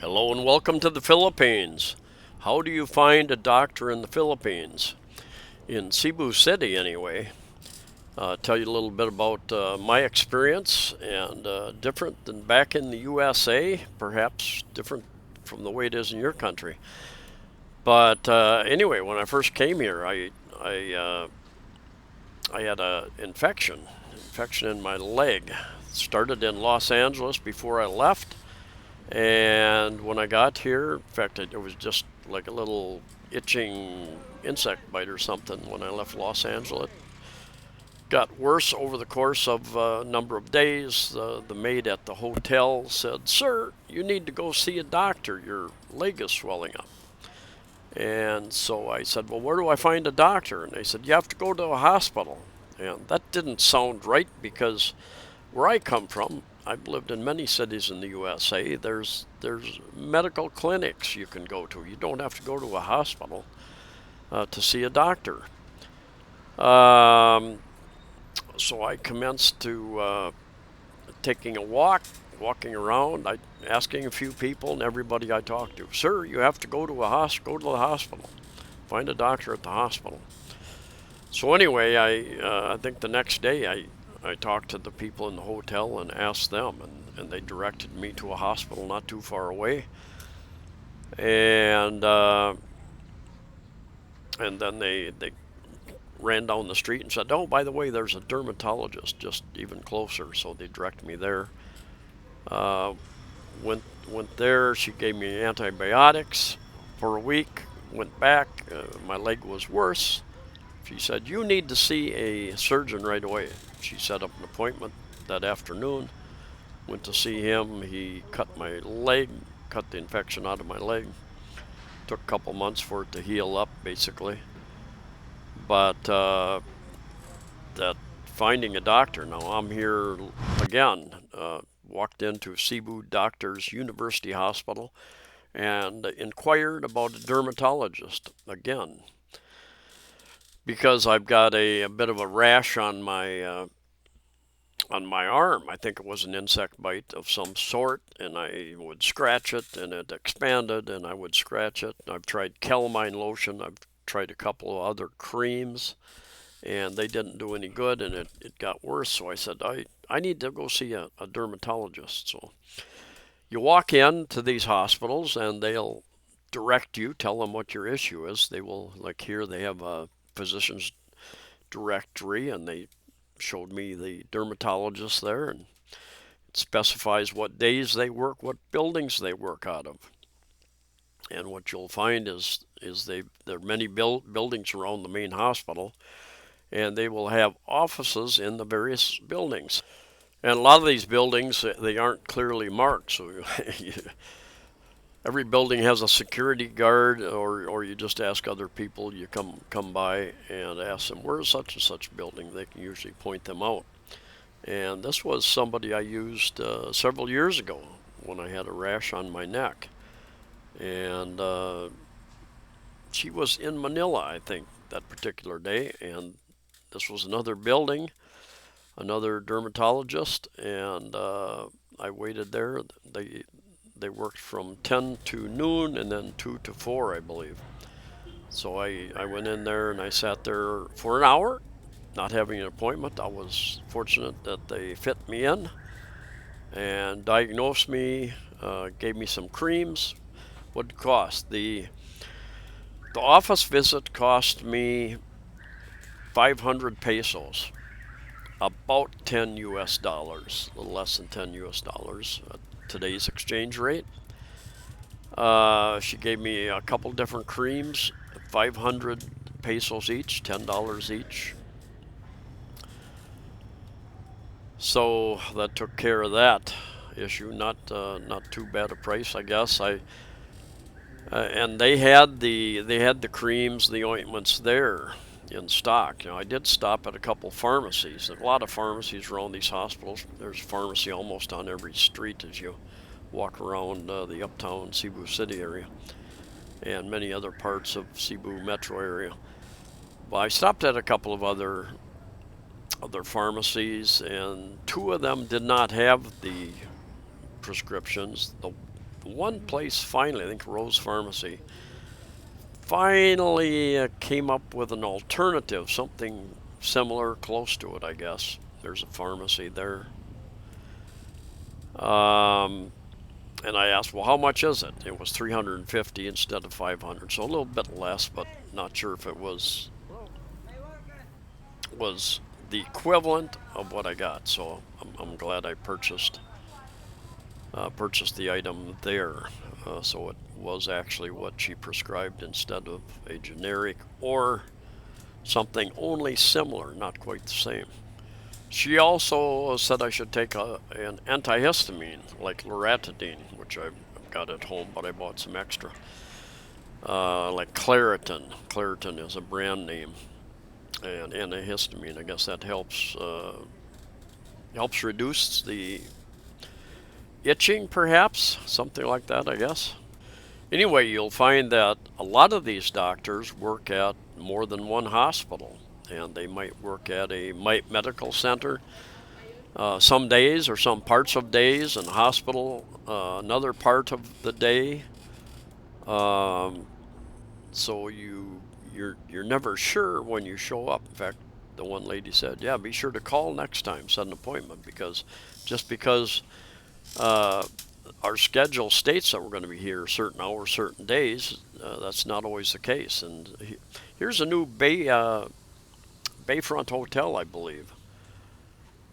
Hello and welcome to the Philippines. How do you find a doctor in the Philippines? In Cebu City, anyway. Tell you a little bit about my experience and different than back in the USA, perhaps different from the way it is in your country. But anyway, when I first came here, I had a infection in my leg. Started in Los Angeles before I left. And when I got here, in fact, it was just like a little itching insect bite or something when I left Los Angeles. It got worse over the course of a number of days. The maid at the hotel said, "Sir, you need to go see a doctor. Your leg is swelling up." And so I said, "Well, where do I find a doctor?" And they said, "You have to go to a hospital." And that didn't sound right because where I come from, I've lived in many cities in the USA. There's medical clinics you can go to. You don't have to go to a hospital to see a doctor. Um, so I commenced to taking a walk, walking around, asking a few people and everybody I talked to, "Sir, you have to go to go to the hospital. Find a doctor at the hospital." So anyway, I think the next day I talked to the people in the hotel and asked them, and they directed me to a hospital not too far away. And and then they ran down the street and said, "Oh, by the way, there's a dermatologist just even closer." So they directed me there. Uh, went there. She gave me antibiotics for a week. Went back. My leg was worse. She said, "You need to see a surgeon right away." She set up an appointment that afternoon. Went to see him. He cut my leg, cut the infection out of my leg. Took a couple months for it to heal up, basically. But that finding a doctor. Now I'm here again. Walked into Cebu Doctors University Hospital and inquired about a dermatologist again because I've got a bit of a rash on my arm. I think it was an insect bite of some sort, and I would scratch it, and it expanded, and I would scratch it. I've tried calamine lotion. I've tried a couple of other creams, and they didn't do any good, and it got worse. So I said, I need to go see a dermatologist. So you walk in to these hospitals, and they'll direct you, tell them what your issue is. They will, like here, they have a physician's directory, and they showed me the dermatologist there, and it specifies what days they work, what buildings they work out of. And what you'll find is there are many buildings around the main hospital, and they will have offices in the various buildings. And a lot of these buildings, they aren't clearly marked, so every building has a security guard, or you just ask other people. You come by and ask them, "Where's such and such building?" They can usually point them out. And this was somebody I used several years ago when I had a rash on my neck. And she was in Manila, I think, that particular day. And this was another building, another dermatologist, and I waited there. They worked from 10 to noon and then 2 to 4, I believe. So I went in there and I sat there for an hour, not having an appointment. I was fortunate that they fit me in and diagnosed me, gave me some creams. What did it cost? The office visit cost me 500 pesos, about 10 US dollars, a little less than 10 US dollars at today's exchange rate. She gave me a couple different creams, 500 pesos each, $10 each. So that took care of that issue. Not too bad a price, I guess. I and they had the creams, the ointments there in stock. I did stop at a couple pharmacies. A lot of pharmacies around these hospitals. There's a pharmacy almost on every street as you walk around the uptown Cebu City area and many other parts of Cebu metro area. But I stopped at a couple of other pharmacies, and two of them did not have the prescriptions. one place finally, I think Rose Pharmacy, finally came up with an alternative, something similar, close to it, I guess. There's a pharmacy there. Um, and I asked, well, how much is it? It was 350 instead of 500, so a little bit less, but not sure if it was the equivalent of what I got. So I'm glad I purchased the item there. So it was actually what she prescribed instead of a generic or something only similar, not quite the same. She also said I should take an antihistamine like loratadine, which I've got at home, but I bought some extra. Like Claritin. Claritin is a brand name, and antihistamine. I guess that helps reduce the itching, perhaps something like that. I guess. Anyway, you'll find that a lot of these doctors work at more than one hospital, and they might work at a medical center some days or some parts of days, and hospital another part of the day. Um, so you're never sure when you show up. In fact, the one lady said, "Yeah, be sure to call next time, set an appointment, because just because uh, our schedule states that we're going to be here certain hours, certain days, that's not always the case." And here's a new Bayfront hotel, I believe,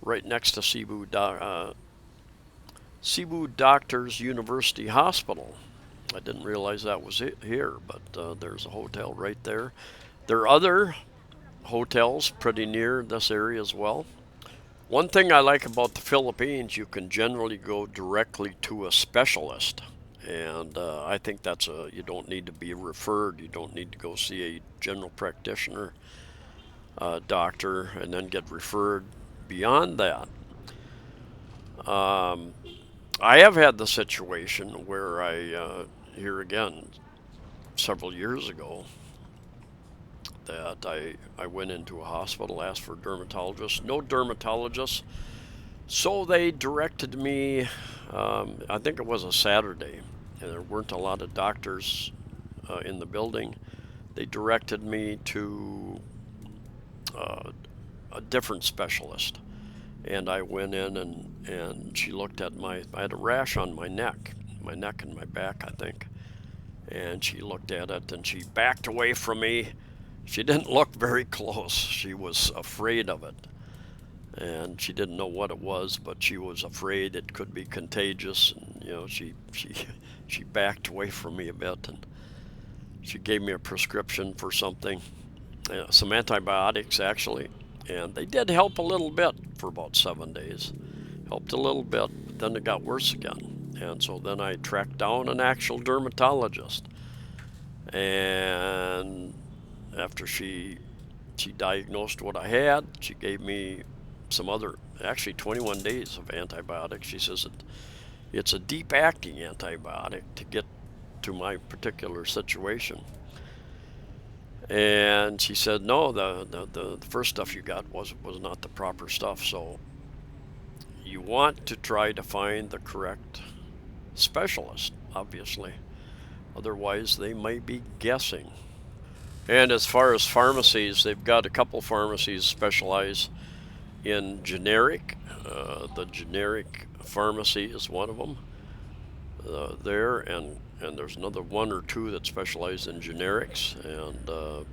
right next to Cebu Doctors University Hospital. I didn't realize that was it here, but there's a hotel right there. There are other hotels pretty near this area as well. One thing I like about the Philippines, you can generally go directly to a specialist. And I think you don't need to be referred. You don't need to go see a general practitioner doctor and then get referred beyond that. Um, I have had the situation where here again, several years ago, that I went into a hospital, asked for a dermatologist, no dermatologist, so they directed me, I think it was a Saturday, and there weren't a lot of doctors in the building. They directed me to uh, a different specialist. And I went in and she looked at I had a rash on my neck and my back, I think. And she looked at it and she backed away from me. She didn't look very close. She was afraid of it. And she didn't know what it was, but she was afraid it could be contagious. And, she backed away from me a bit, and she gave me a prescription for something, some antibiotics actually, and they did help a little bit for about 7 days. Helped a little bit, but then it got worse again. And so then I tracked down an actual dermatologist, and after she diagnosed what I had, she gave me some other, actually 21 days of antibiotics. She says it's a deep acting antibiotic to get to my particular situation. And she said, no, the first stuff you got was not the proper stuff. So you want to try to find the correct specialist, obviously. Otherwise, they might be guessing. And as far as pharmacies, they've got a couple pharmacies specialize in generic. The generic pharmacy is one of them there, and there's another one or two that specialize in generics, and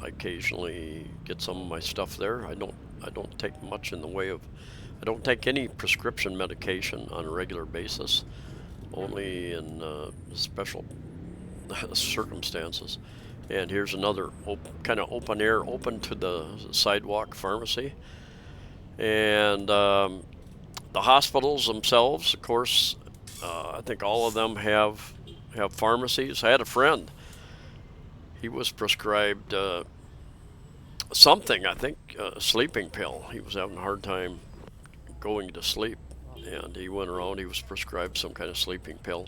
I occasionally get some of my stuff there. I don't take much in the way of, I don't take any prescription medication on a regular basis, only in special circumstances. And here's another kind of open air, open to the sidewalk pharmacy. And the hospitals themselves, of course, I think all of them have pharmacies. I had a friend. He was prescribed something, I think, a sleeping pill. He was having a hard time going to sleep, and he went around. He was prescribed some kind of sleeping pill.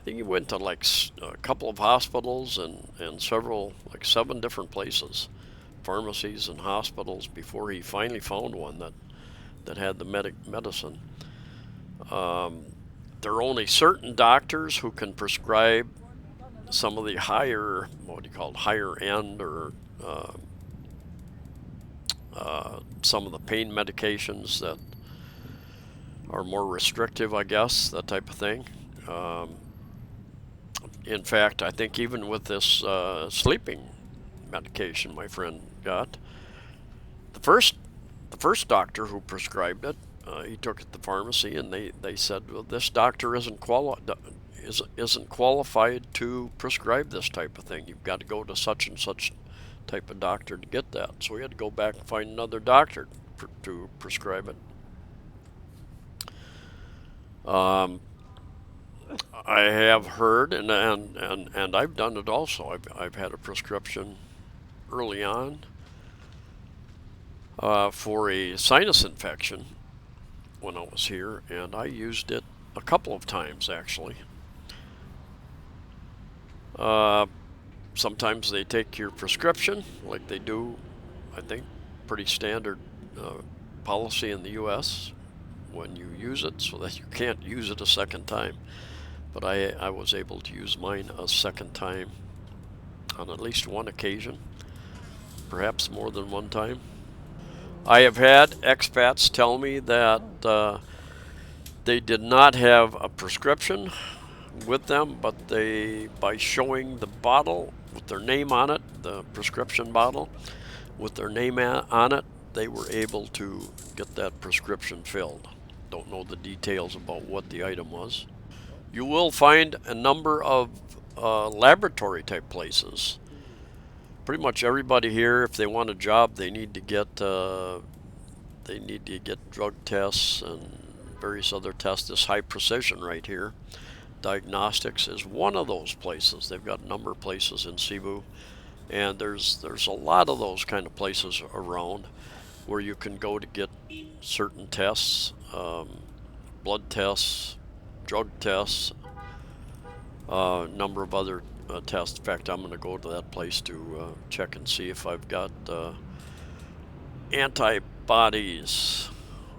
I think he went to like a couple of hospitals and several, like 7 different places, pharmacies and hospitals, before he finally found one that had the medicine. Um, there are only certain doctors who can prescribe some of the higher, what do you call it, higher end, or uh, some of the pain medications that are more restrictive, I guess, that type of thing. Um, in fact, I think even with this sleeping medication my friend got, the first the first doctor who prescribed it, he took it to the pharmacy, and they said, well, this doctor isn't qualified to prescribe this type of thing. You've got to go to such and such type of doctor to get that. So we had to go back and find another doctor to prescribe it. Um, I have heard, and I've done it also. I've had a prescription early on for a sinus infection when I was here, and I used it a couple of times actually. Uh, Sometimes they take your prescription, like they do, I think, pretty standard policy in the U.S. when you use it, so that you can't use it a second time. But I was able to use mine a second time on at least one occasion, perhaps more than one time. I have had expats tell me that they did not have a prescription with them, but by showing the bottle with their name on it, the prescription bottle with their name on it, they were able to get that prescription filled. Don't know the details about what the item was. You will find a number of laboratory type places. Pretty much everybody here, if they want a job, they need to get drug tests and various other tests. This high precision right here, diagnostics, is one of those places. They've got a number of places in Cebu, and there's a lot of those kind of places around where you can go to get certain tests, blood tests, drug tests, a number of other tests. In fact, I'm going to go to that place to check and see if I've got antibodies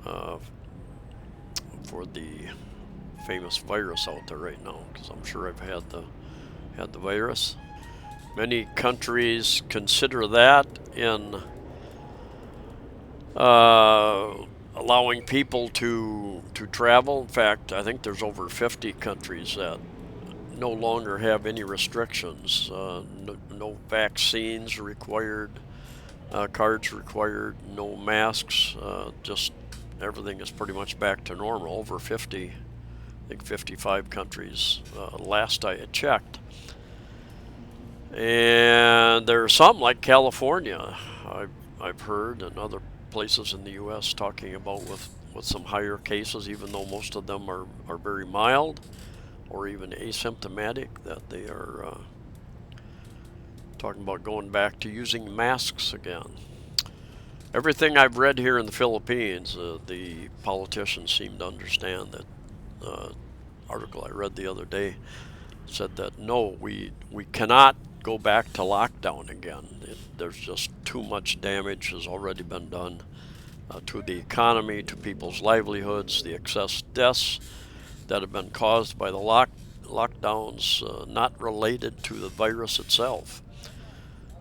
uh, for the famous virus out there right now, because I'm sure I've had the virus. Many countries consider that in allowing people to travel. In fact, I think there's over 50 countries that no longer have any restrictions. No vaccines required, cards required, no masks. Just everything is pretty much back to normal. Over 50, I think 55 countries last I had checked. And there are some like California, I've heard, and other places in the U.S. talking about with some higher cases, even though most of them are very mild or even asymptomatic, that they are talking about going back to using masks again. Everything I've read here in the Philippines, the politicians seem to understand that. Article I read the other day said that no, we cannot go back to lockdown again. There's just too much damage has already been done to the economy, to people's livelihoods, the excess deaths that have been caused by the lockdowns, not related to the virus itself.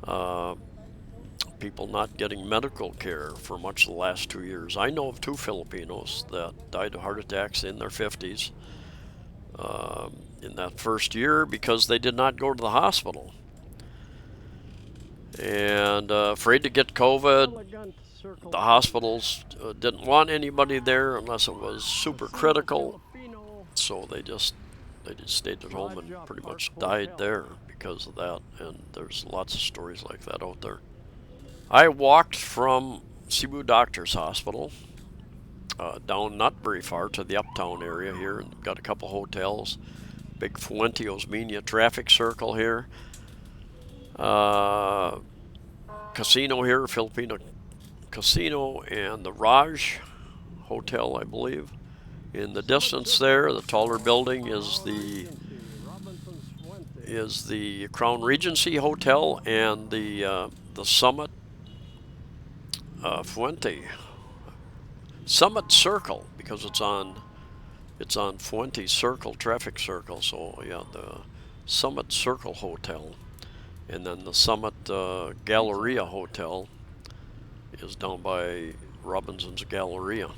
Uh, People not getting medical care for much of the last 2 years. I know of two Filipinos that died of heart attacks in their 50s in that first year because they did not go to the hospital. And afraid to get COVID, the hospitals didn't want anybody there unless it was super critical. So they just stayed at home and pretty much died there because of that. And there's lots of stories like that out there. I walked from Cebu Doctors Hospital down not very far to the uptown area here, and got a couple hotels. Big Fuente Osmeña traffic circle here. Casino here, Filipino Casino, and the Raj Hotel, I believe. In the distance there, the taller building is the Crown Regency Hotel, and the Summit Fuente Summit Circle, because it's on It's on Fuente Circle, Traffic Circle. So yeah, the Summit Circle Hotel, and then the Summit Galleria Hotel is down by Robinson's Galleria.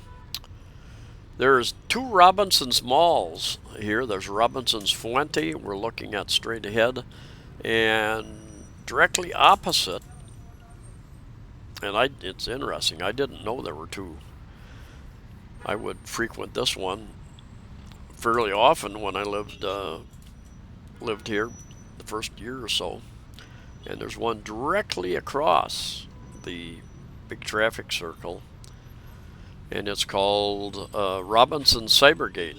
There's two Robinson's malls here. There's Robinson's Fuente, we're looking at straight ahead, and directly opposite, and it's interesting, I didn't know there were two. I would frequent this one fairly often when I lived here the first year or so. And there's one directly across the big traffic circle, and it's called Robinson's Cybergate.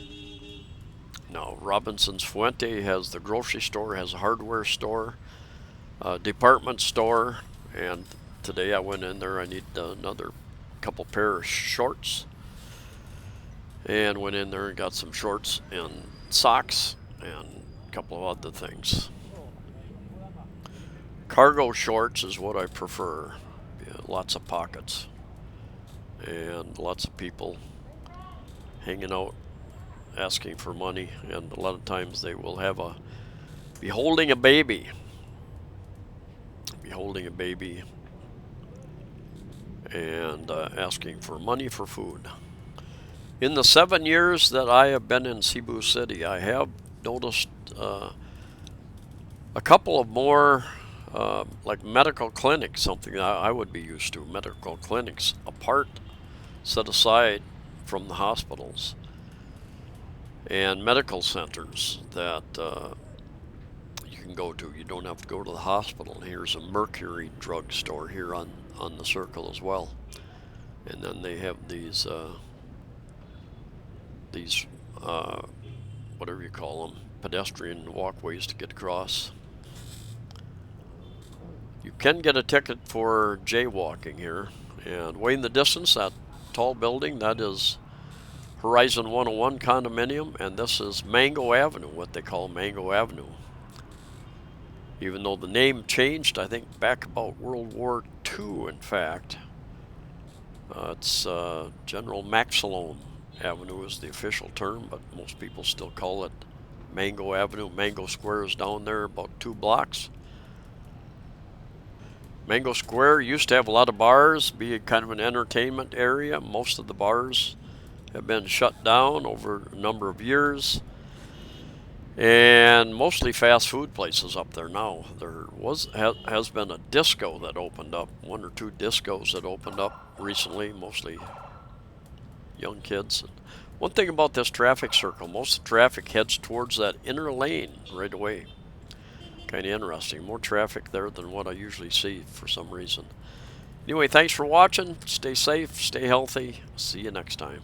Now, Robinson's Fuente has the grocery store, has a hardware store, department store, and today I went in there. I need another couple pair of shorts, and went in there and got some shorts and socks and a couple of other things. Cargo shorts is what I prefer. Yeah, lots of pockets and lots of people hanging out asking for money, and a lot of times they will be holding a baby, and asking for money for food. In the 7 years that I have been in Cebu City, I have noticed a couple of more like medical clinics, something that I would be used to, medical clinics apart, set aside from the hospitals, and medical centers that you can go to. You don't have to go to the hospital. Here's a Mercury drugstore here on the circle as well. And then they have these whatever you call them, pedestrian walkways to get across. You can get a ticket for jaywalking here. And way in the distance, that tall building, that is Horizon 101 condominium, and this is Mango Avenue, what they call Mango Avenue. Even though the name changed, I think back about World War II, in fact. It's General Maxilone Avenue is the official term, but most people still call it Mango Avenue. Mango Square is down there about 2 blocks. Mango Square used to have a lot of bars, be kind of an entertainment area. Most of the bars have been shut down over a number of years, and mostly fast food places up there now. There has been a disco that opened up, 1 or 2 discos that opened up recently, mostly young kids. And one thing about this traffic circle, most of the traffic heads towards that inner lane right away. Kind of interesting. More traffic there than what I usually see for some reason. Anyway, thanks for watching. Stay safe, stay healthy. See you next time.